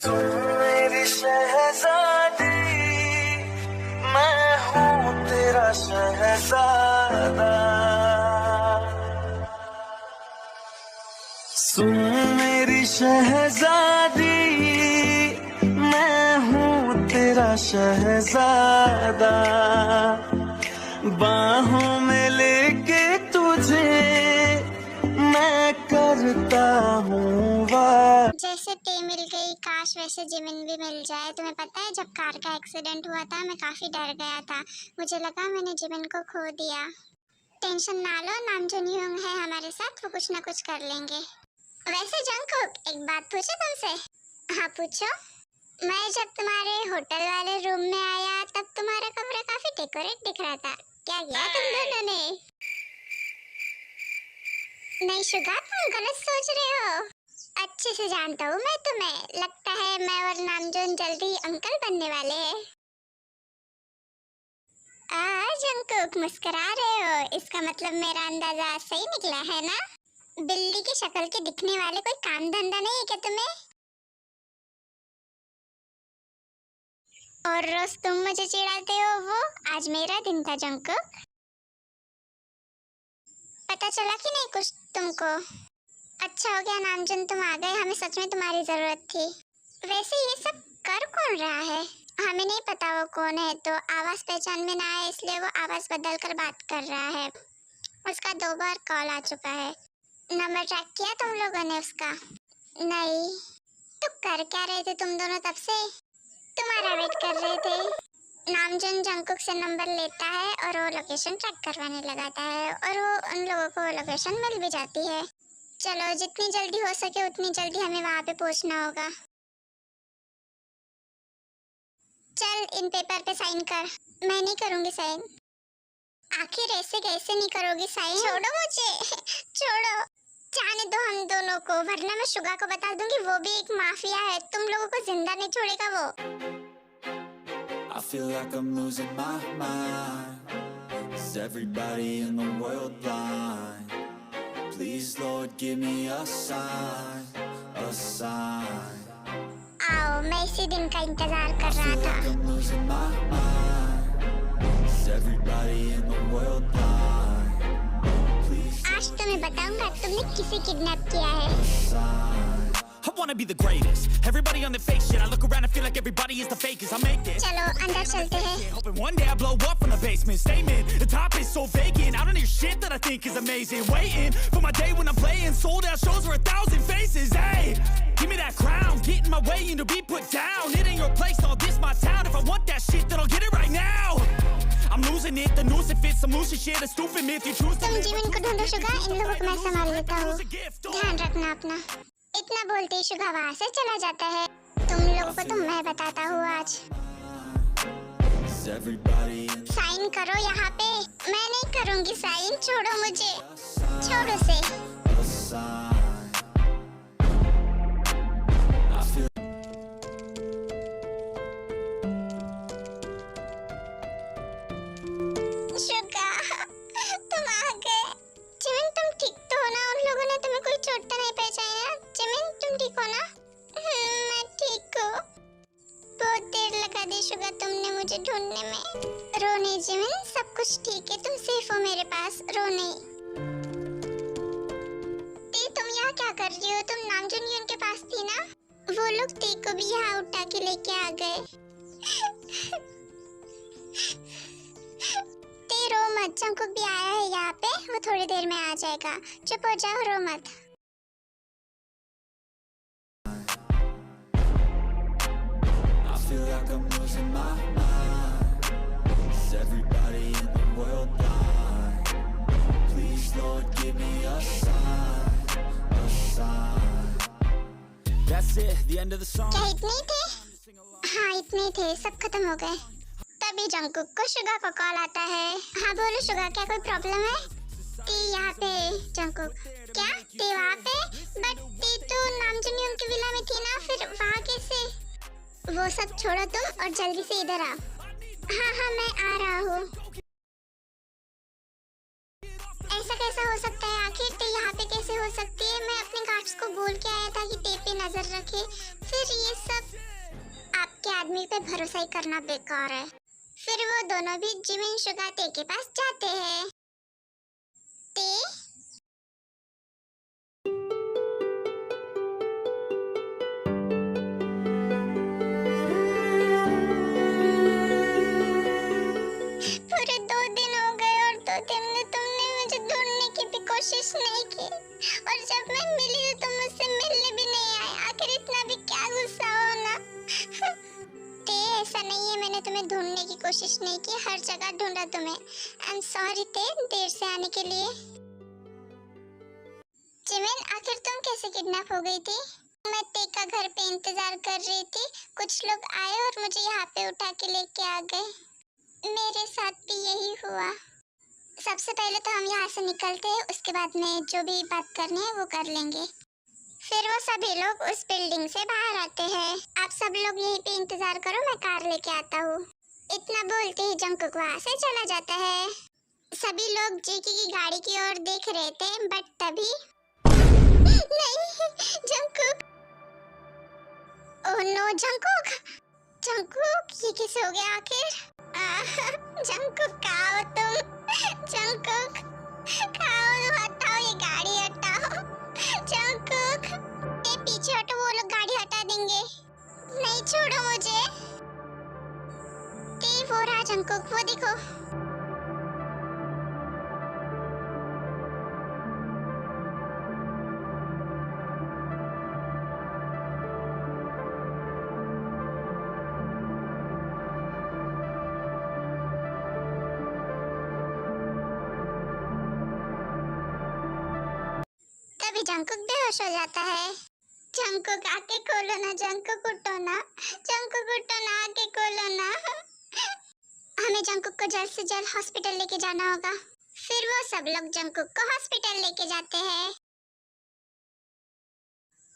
तुम मेरी शहजादी, मैं हूँ तेरा शहजादा। सुन मेरी शहजादी, मैं हूँ तेरा शहजादा। बाहों में लेके तुझे मैं करता हूँ वादा। जैसे टे मिल गई काश वैसे जिमिन भी मिल जाए। तुम्हें पता है जब कार का एक्सीडेंट हुआ था मैं काफी डर गया था। मुझे लगा मैंने जिमिन को खो दिया। टेंशन ना लो, नामजून यूंग है हमारे साथ, वो कुछ ना कुछ कर लेंगे। वैसे जंगकुक, एक बात पूछे तुमसे? हाँ पूछो। मैं जब तुम्हारे होटल वाले रूम में आया तब तुम्हारा कमरा काफी डेकोरेट दिख रहा था। क्या किया तुम दोनों ने? नहीं शुगा, तुम गलत सोच रहे हो। अच्छे से जानता हूँ मैं तुम्हें। लगता है मैं और नामजून जल्दी अंकल बनने वाले हैं। जंगकुक मुस्कुरा रहे हो, इसका मतलब मेरा अंदाजा सही निकला है ना? बिल्ली की शक्ल के दिखने वाले कोई काम धंधा नहीं है क्या तुम्हें? और रोज तुम मुझे चिढ़ाते हो। वो आज मेरा दिन था जंगकुक। पता चला कि नहीं कुछ तुमको? अच्छा हो गया नामजून तुम आ गए, हमें सच में तुम्हारी जरूरत थी। वैसे ये सब कर कौन रहा है? हमें नहीं पता वो कौन है, तो आवाज पहचान में ना आए इसलिए वो आवाज बदल कर बात कर रहा है। उसका 2 बार कॉल आ चुका है। नंबर ट्रैक किया तुम लोगों ने उसका? नहीं। तो कर क्या रहे थे तुम दोनों तब से? तुम्हारा वेट कर रहे थे। नामजून जंगकुक से नंबर लेता है और वो लोकेशन ट्रैक करवाने लगाता है और वो उन लोगों को लोकेशन मिल भी जाती है। चलो जितनी जल्दी हो सके उतनी जल्दी हमें वहाँ पे पहुँचना होगा। चल इन पेपर पे साइन कर। मैं नहीं करूँगी साइन। आखिर ऐसे कैसे नहीं करोगी साइन? छोड़ो मुझे, छोड़ो। जाने दो हम दोनों को, वरना मैं शुगा को बता दूंगी वो भी एक माफिया है। तुम लोगों को जिंदा नहीं छोड़ेगा वो। I feel like I'm losing my mind. Is everybody in the world blind? Please Lord give me a sign, a sign. आओ, मैं इसी दिन का इंतजार कर रहा था। I'm losing my mind. Is everybody in the world blind? Please आज तुम्हें बताऊंगा तुमने किसे किडनैप किया है। I wanna be the greatest. Everybody on the fake shit. I look around and feel like everybody is the fakest. I make this. चलो अंदर चलते हैं। Hoping one day I blow up from the basement. Statement, the top is so vacant. I don't hear shit that I think is amazing. Waiting for my day when I'm playing sold out shows for 1,000 faces. Hey, give me that crown. Get in my way and to be put down. It ain't your place, all this my town. If I want that shit, then I'll get it right now. I'm losing it. The noose it fits. I'm losing shit. A stupid myth. You choose to. तुम Jimin को ढूंढो Suga, इन लोगों को मैं संभाल लेता हूँ। ध्यान रखना अपना। इतना बोलते ही शुगा वहाँ से चला जाता है। तुम लोगों को तो मैं बताता हूँ आज। साइन करो यहाँ पे। मैं नहीं करूँगी साइन, छोड़ो मुझे, छोड़ो से। शुगा तुम आ गए। जिमिन तुम ठीक तो हो ना? उन लोगों ने तुम्हें कोई चोट तो नहीं पहुंचाई ना? जिमिन तुम ठीक हो ना? मैं ठीक हूँ। बहुत देर लगा दी शुगा तुमने मुझे ढूंढने में। रो नहीं जिमिन, सब कुछ ठीक है, तुम सेफ हो मेरे पास, रो नहीं। तुम यहाँ क्या कर रही हो? तुम नामजून यून के पास थी ना? वो लोग ती को भी यहाँ उठा के लेके आ गए। रो मत, जंगकुक भी आया है यहाँ पे, वो थोड़ी देर में आ जाएगा। चुप हो जाओ, रो मत। I feel like I'm losing my mind. Is everybody in the world blind? Please Lord give me a sign, a sign. That's it. The end of the song. क्या इतने थे? हाँ इतने थे, सब खत्म हो गए। तभी जंगकुक को शुगा को कॉल आता है। हाँ बोलो शुगा, क्या कोई प्रॉब्लम है? टी यहाँ पे। जंगकुक, क्या टी वहाँ पे? बट टी तो नामजून यूंग की विला में थी ना, फिर वहाँ कैसे? वो सब छोड़ो तुम और जल्दी से इधर आओ। हाँ हाँ मैं आ रहा हूँ। ऐसा कैसा हो सकता है? आखिर टी यहाँ पे कैसे हो सकती है? मैं अपने गार्ड्स को बोल के आया था कि टी पे नजर रखे, फिर ये सब आपके आदमी पे भरोसा ही करना बेकार है। फिर वो दोनों भी जिमिन शुगा ते के पास जाते हैं। ते पूरे 2 दिन हो गए और 2 दिन में तुमने मुझे ढूंढने की भी कोशिश नहीं की, और जब मैं मिली तो तुम मुझसे मिलने भी नहीं आए। आखिर इतना भी क्या गुस्सा हो ना। ते ऐसा नहीं है, मैंने तुम्हें ढूंढने की कोशिश नहीं की, हर जगह ढूंढा तुम्हें। आई एम सॉरी ते, देर से आने के लिए। जिमिन, आखिर तुम कैसे किडनैप हो गई थी? मैं ते का घर पे इंतजार कर रही थी, कुछ लोग आए और मुझे यहाँ पे उठा के लेके आ गए। मेरे साथ भी यही हुआ। सबसे पहले तो हम यहाँ से निकलते हैं, उसके बाद में जो भी बात करनी है वो कर लेंगे। फिर वो सभी लोग उस बिल्डिंग से बाहर आते हैं। आप सब लोग यहीं पे इंतजार करो, मैं कार लेके आता हूँ। इतना बोलते ही जंकुक वहाँ से चला जाता है। सभी लोग जेकी की गाड़ी की ओर देख रहे थे, बट तभी नहीं, Jungkook. Oh no, Jungkook, Jungkook, ये कैसे हो गया आखिर? जंकुक कहाँ हो तुम? जंकुक कहाँ हो? हटाओ ये गाड़ी, हटाओ। जंकुक, ये पीछे हटो, वो लोग गाड़ी हटा देंगे। नहीं, छोड़ो मुझे। ते वो रहा जंकुक, वो देखो। तभी जंकुक बेहोश हो जाता है। जंकुक आके खोलो ना, जंकुक उठो ना, जंकुक उठो ना, आके खोलो ना। हमें जंकुक को जल्द से जल्द हॉस्पिटल लेके जाना होगा। फिर वो सब लोग जंकुक को हॉस्पिटल लेके जाते हैं।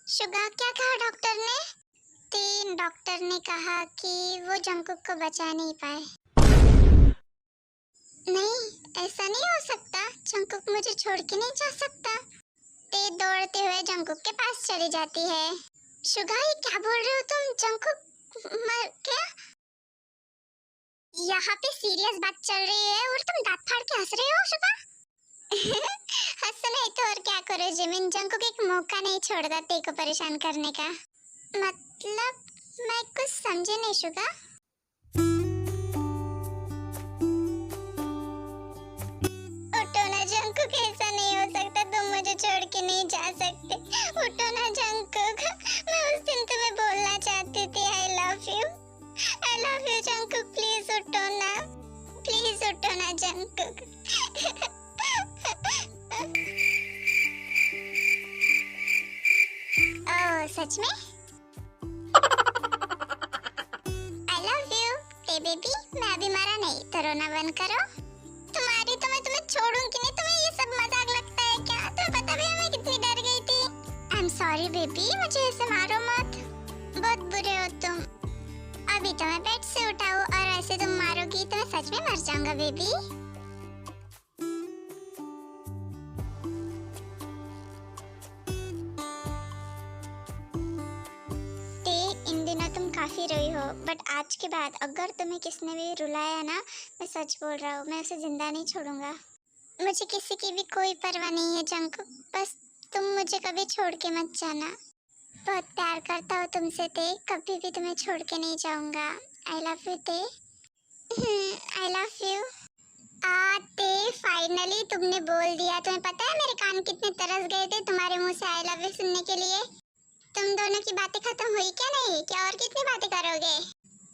शुगा, क्या कहा डॉक्टर ने? डॉक्टर ने कहा कि वो जंकुक को बचा नहीं पाए। नहीं, ऐसा नहीं हो सकता, जंकुक मुझे छोड़ के नहीं जा सकता। ते दौड़ते हुए जंकुक के पास चली जाती है। शुगा, ये क्या बोल रहे हो तुम? जंकुक मर गया? यहाँ पे सीरियस बात चल रही है और तुम दांत फाड़ के हंस रहे हो शुगा? हंस नहीं तो और क्या करो जिमिन, जंकुक एक मौका नहीं छोड़ता ते को परेशान करने का। मतलब मैं कुछ समझे नहीं शुगा। उठो ना जंकुक, ऐसा नहीं हो सकता, तुम मुझे छोड़ के नहीं जा सकते। उठो ना जंकुक, मैं उस दिन तुम्हें बोलना चाहती थी I love you Jungkook, please उठो ना, प्लीज उठो ना जंकुक। ओह सच में? आई लव यू ते बेबी, मैं अभी मरा नहीं, तो रोना बंद करो। तुम्हारी तो मैं तुम्हें छोड़ूंगी नहीं, तुम्हें ये सब मजाक लगता है क्या? तुम्हें पता भी है मैं कितनी डर गई थी। आई एम सॉरी बेबी, मुझे ऐसे मारो मत, बहुत बुरे हो तुम। अभी तो मैं बेड से उठा हूँ और ऐसे तुम मारोगी तो मैं सच में मर जाऊंगा बेबी। इन दिनों तुम काफी रोई हो, बट आज के बाद अगर तुम्हें किसने भी रुलाया ना, मैं सच बोल रहा हूँ, मैं उसे जिंदा नहीं छोड़ूंगा। मुझे किसी की भी कोई परवाह नहीं है जंकुक, बस तुम मुझे कभी छोड़ के मत जाना। बहुत प्यार करता हूँ तुमसे ते, कभी भी तुम्हें छोड़ के नहीं जाऊंगा। आई लव यू ते। I love you. ते फाइनली तुमने बोल दिया। तुम्हें पता है मेरे कान कितने तरस गए थे तुम्हारे मुंह से आई लव यू सुनने के लिए। तुम दोनों की बातें खत्म हुई क्या? नहीं, क्या और कितनी बातें करोगे?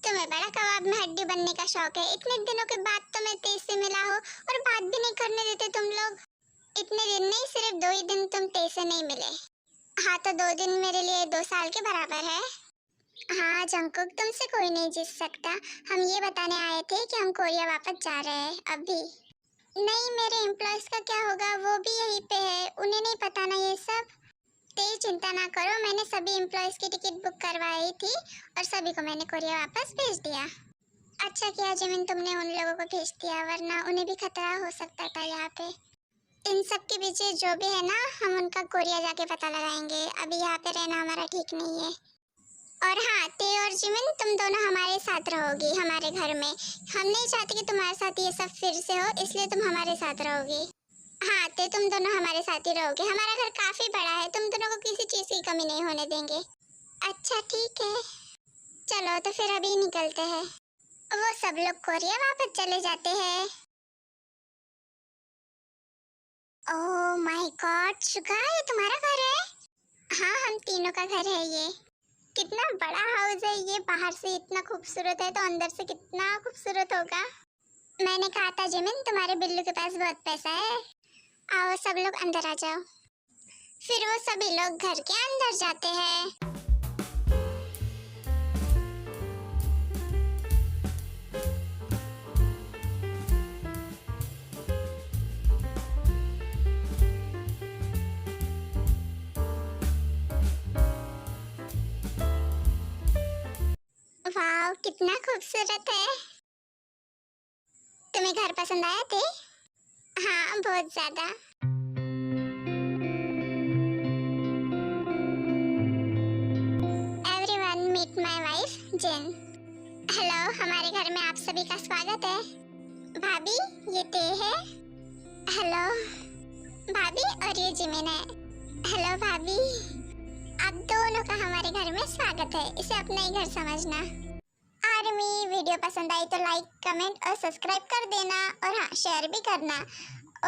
तुम्हें बड़ा कबाब में हड्डी बनने का शौक है। इतने दिनों के बाद तो मैं तेज से मिला हो और बात भी नहीं करने देते तुम लोग। इतने दिन नहीं, सिर्फ 2 ही दिन तुम तेज से नहीं मिले। हाँ तो 2 दिन मेरे लिए 2 साल के बराबर है। हाँ जंकुक, तुमसे कोई नहीं जीत सकता। हम ये बताने आए थे कि हम कोरिया वापस जा रहे हैं अभी। नहीं, मेरे एम्प्लॉयज का क्या होगा? वो भी यहीं पे है, उन्हें नहीं पता ना ये सब। ते चिंता ना करो, मैंने सभी एम्प्लॉयज की टिकट बुक करवाई थी और सभी को मैंने कोरिया वापस भेज दिया। अच्छा किया जिमिन तुमने उन लोगों को भेज दिया, वरना उन्हें भी खतरा हो सकता था यहाँ पे। इन सब के पीछे जो भी है ना, हम उनका कोरिया जाके पता लगाएंगे। अभी यहाँ पे रहना हमारा ठीक नहीं है। और हाँ, ते और जिमिन तुम दोनों हमारे साथ रहोगी हमारे घर में। हम नहीं चाहते कि तुम्हारे साथ ये सब फिर से हो, इसलिए तुम हमारे साथ रहोगी। हाँ, ते तुम दोनों हमारे साथ ही रहोगे। हमारा घर काफी बड़ा है, तुम दोनों को किसी चीज की कमी नहीं होने देंगे। अच्छा ठीक है, चलो तो फिर अभी निकलते हैं। वो सब लोग कोरिया वापस चले जाते हैं। ओह माय गॉड शुगा, ये तुम्हारा घर है? हाँ, हम तीनों का घर है ये। कितना बड़ा हाउस है ये, बाहर से इतना खूबसूरत है तो अंदर से कितना खूबसूरत होगा। मैंने कहा था जिमिन, तुम्हारे बिल्लू के पास बहुत पैसा है। आओ सब लोग अंदर आ जाओ। फिर वो सभी लोग घर के अंदर जाते हैं। वाह, कितना खूबसूरत है। तुम्हें घर पसंद आया थे? हाँ, बहुत ज्यादा। Everyone meet my wife Jin. Hello, हमारे घर में आप सभी का स्वागत है। भाभी, ये ते है। हेलो भाभी, और ये जिमिन है। हेलो भाभी। आप दोनों का हमारे घर में स्वागत है, इसे अपना ही घर समझना। आर्मी, वीडियो पसंद आई तो लाइक, कमेंट और सब्सक्राइब कर देना, और हाँ, शेयर भी करना।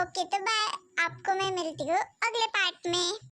ओके तो बाय, आपको मैं मिलती हूँ अगले पार्ट में।